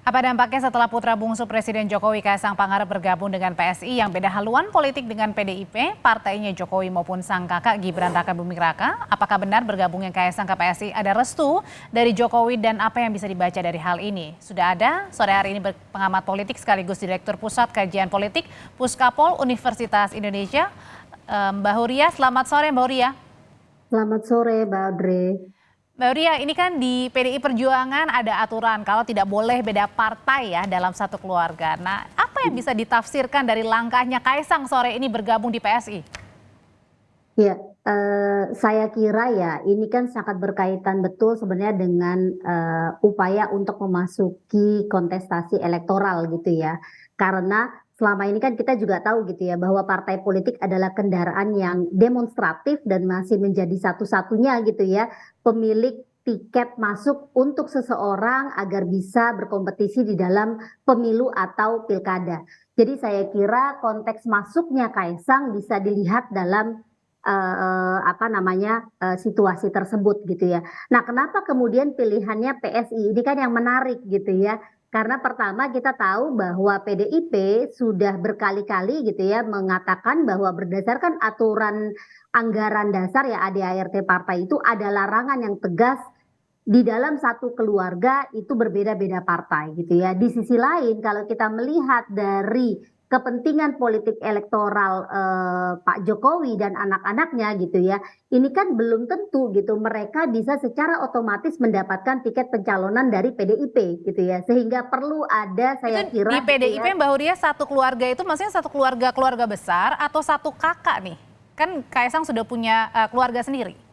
Apa dampaknya setelah putra bungsu Presiden Jokowi Kaisang Pangarep bergabung dengan PSI yang beda haluan politik dengan PDIP, partainya Jokowi maupun sang kakak Gibran Raka Buming Raka? Apakah benar bergabungnya Kaisang ke PSI ada restu dari Jokowi dan apa yang bisa dibaca dari hal ini? Sudah ada sore hari ini pengamat politik sekaligus Direktur Pusat Kajian Politik Puskapol Universitas Indonesia, Mbak Huria. Selamat sore Mbak Huria. Selamat sore, Mbak Audrey. Mbak Huria, ini kan di PDI Perjuangan ada aturan kalau tidak boleh beda partai ya dalam satu keluarga. Nah, apa yang bisa ditafsirkan dari langkahnya Kaisang sore ini bergabung di PSI? Ya, saya kira ya ini kan sangat berkaitan betul sebenarnya dengan upaya untuk memasuki kontestasi elektoral gitu ya. Karena selama ini kan kita juga tahu gitu ya bahwa partai politik adalah kendaraan yang demonstratif dan masih menjadi satu-satunya gitu ya pemilik tiket masuk untuk seseorang agar bisa berkompetisi di dalam pemilu atau pilkada. Jadi saya kira konteks masuknya Kaisang bisa dilihat dalam situasi tersebut gitu ya. Nah, kenapa kemudian pilihannya PSI? Ini kan yang menarik gitu ya. Karena pertama kita tahu bahwa PDIP sudah berkali-kali gitu ya mengatakan bahwa berdasarkan aturan anggaran dasar ya ADART partai itu ada larangan yang tegas di dalam satu keluarga itu berbeda-beda partai gitu ya. Di sisi lain kalau kita melihat dari kepentingan politik elektoral Pak Jokowi dan anak-anaknya gitu ya, ini kan belum tentu gitu mereka bisa secara otomatis mendapatkan tiket pencalonan dari PDIP gitu ya, sehingga perlu ada saya Itu kira di gitu PDIP ya. Mbak Huria satu keluarga itu maksudnya satu keluarga besar atau satu kakak nih? Kan Kaisang sudah punya keluarga sendiri.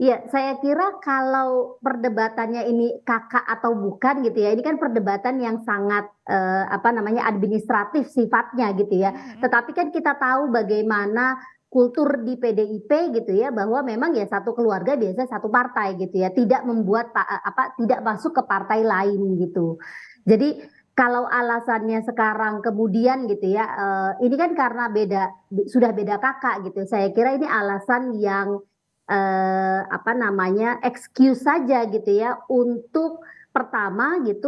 Iya, saya kira kalau perdebatannya ini kakak atau bukan gitu ya, ini kan perdebatan yang sangat administratif sifatnya gitu ya. Tetapi kan kita tahu bagaimana kultur di PDIP gitu ya, bahwa memang ya satu keluarga biasa satu partai gitu ya, tidak membuat tidak masuk ke partai lain gitu. Jadi kalau alasannya sekarang kemudian gitu ya, ini kan karena sudah beda kakak gitu. Saya kira ini alasan yang excuse saja gitu ya untuk pertama gitu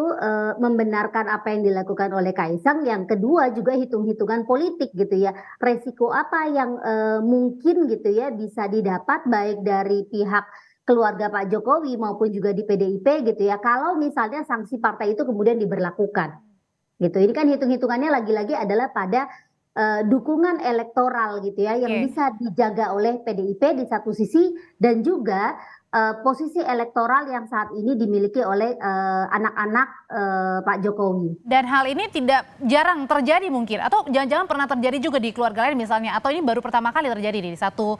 membenarkan apa yang dilakukan oleh Kaisang, yang kedua juga hitung-hitungan politik gitu ya, resiko apa yang mungkin gitu ya bisa didapat baik dari pihak keluarga Pak Jokowi maupun juga di PDIP gitu ya kalau misalnya sanksi partai itu kemudian diberlakukan gitu. Ini kan hitung-hitungannya lagi-lagi adalah pada dukungan elektoral gitu ya yang Oke. bisa dijaga oleh PDIP di satu sisi dan juga posisi elektoral yang saat ini dimiliki oleh anak-anak Pak Jokowi. Dan hal ini tidak jarang terjadi mungkin atau jangan-jangan pernah terjadi juga di keluarga lain misalnya atau ini baru pertama kali terjadi di satu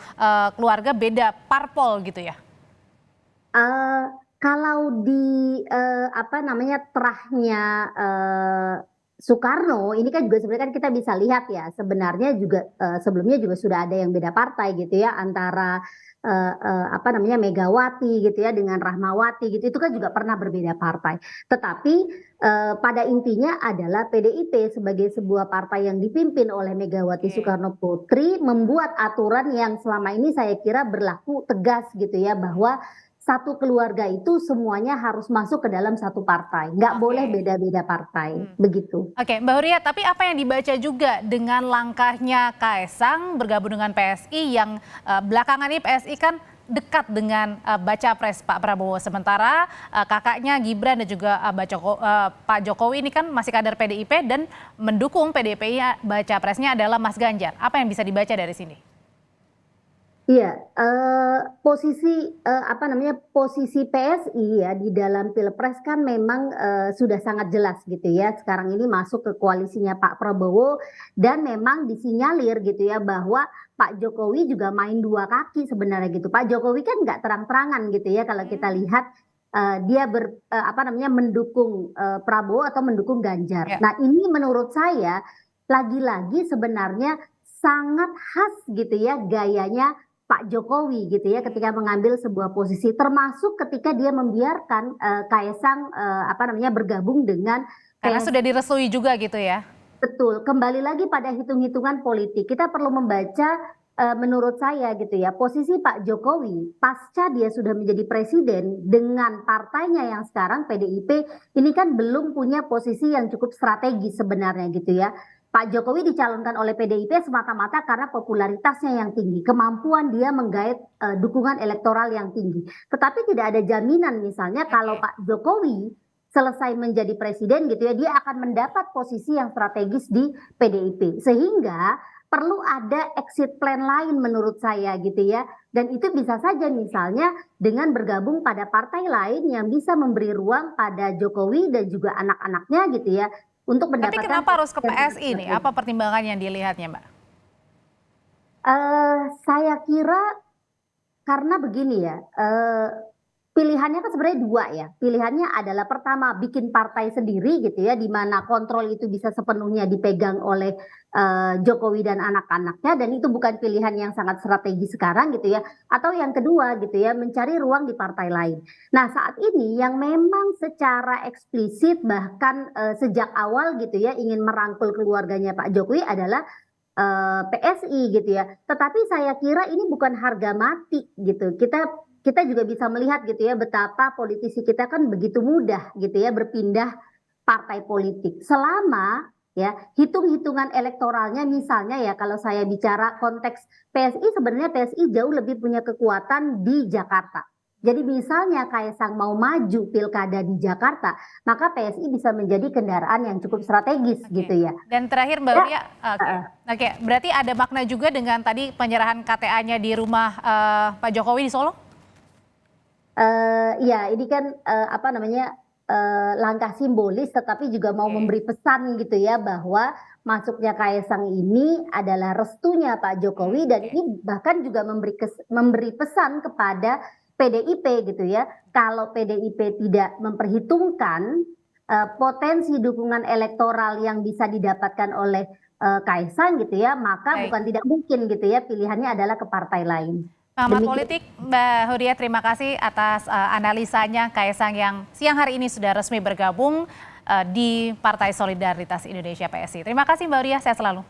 keluarga beda parpol gitu ya? Kalau di terahnya Soekarno ini kan juga sebenarnya kan kita bisa lihat ya sebenarnya juga sebelumnya juga sudah ada yang beda partai gitu ya antara Megawati gitu ya dengan Rahmawati gitu, itu kan juga pernah berbeda partai. Tetapi pada intinya adalah PDIP sebagai sebuah partai yang dipimpin oleh Megawati Oke. Soekarno Putri membuat aturan yang selama ini saya kira berlaku tegas gitu ya, bahwa satu keluarga itu semuanya harus masuk ke dalam satu partai, nggak boleh Oke. beda-beda partai, begitu. Oke, Mbak Huria, tapi apa yang dibaca juga dengan langkahnya Kaisang bergabung dengan PSI yang belakangan ini PSI kan dekat dengan baca pres Pak Prabowo, sementara kakaknya Gibran dan juga Pak Jokowi ini kan masih kader PDIP dan mendukung PDIP, baca presnya adalah Mas Ganjar. Apa yang bisa dibaca dari sini? Iya, posisi PSI ya di dalam Pilpres kan memang sudah sangat jelas gitu ya. Sekarang ini masuk ke koalisinya Pak Prabowo dan memang disinyalir gitu ya bahwa Pak Jokowi juga main dua kaki sebenarnya gitu. Pak Jokowi kan nggak terang-terangan gitu ya kalau kita lihat dia mendukung Prabowo atau mendukung Ganjar. Ya. Nah, ini menurut saya lagi-lagi sebenarnya sangat khas gitu ya gayanya Pak Jokowi gitu ya ketika mengambil sebuah posisi, termasuk ketika dia membiarkan Kaisang bergabung dengan Karena sudah PSI. direstui juga gitu ya. Betul, kembali lagi pada hitung-hitungan politik. Kita perlu membaca menurut saya gitu ya, posisi Pak Jokowi pasca dia sudah menjadi presiden dengan partainya yang sekarang PDIP ini kan belum punya posisi yang cukup strategis sebenarnya gitu ya. Pak Jokowi dicalonkan oleh PDIP semata-mata karena popularitasnya yang tinggi, kemampuan dia menggait dukungan elektoral yang tinggi. Tetapi tidak ada jaminan misalnya kalau Oke. Pak Jokowi selesai menjadi presiden gitu ya, dia akan mendapat posisi yang strategis di PDIP. Sehingga perlu ada exit plan lain menurut saya gitu ya. Dan itu bisa saja misalnya dengan bergabung pada partai lain yang bisa memberi ruang pada Jokowi dan juga anak-anaknya gitu ya untuk Tapi mendapatkan kenapa harus ke yang sangat PSI nih? Apa strategis. pertimbangan yang dilihatnya, Mbak? Saya kira karena begini ya, pilihannya kan sebenarnya dua ya. Pilihannya adalah pertama bikin partai sendiri gitu ya, di mana kontrol itu bisa sepenuhnya dipegang oleh Jokowi dan anak-anaknya, dan itu bukan pilihan yang sangat strategis sekarang gitu ya. Atau yang kedua gitu ya, mencari ruang di partai lain. Nah saat ini yang memang secara eksplisit bahkan sejak awal gitu ya ingin merangkul keluarganya Pak Jokowi adalah PSI gitu ya. Tetapi saya kira ini bukan harga mati gitu. Kita juga bisa melihat gitu ya betapa politisi kita kan begitu mudah gitu ya berpindah partai politik. Selama ya hitung-hitungan elektoralnya misalnya ya kalau saya bicara konteks PSI, sebenarnya PSI jauh lebih punya kekuatan di Jakarta. Jadi misalnya Kaisang mau maju pilkada di Jakarta, maka PSI bisa menjadi kendaraan yang cukup strategis Oke. gitu ya. Dan terakhir Mbak Ya, Uria, oke. Oke, berarti ada makna juga dengan tadi penyerahan KTA-nya di rumah Pak Jokowi di Solo? Ya ini kan apa namanya langkah simbolis, tetapi juga mau Oke. memberi pesan gitu ya bahwa masuknya Kaisang ini adalah restunya Pak Jokowi, dan Oke. ini bahkan juga memberi pesan kepada PDIP gitu ya. Kalau PDIP tidak memperhitungkan potensi dukungan elektoral yang bisa didapatkan oleh Kaisang gitu ya, maka Baik. bukan tidak mungkin gitu ya pilihannya adalah ke partai lain. Pengamat Demikian. politik Mbak Huria, terima kasih atas analisanya Kaisang yang siang hari ini sudah resmi bergabung di Partai Solidaritas Indonesia PSI. Terima kasih Mbak Huria, sehat selalu.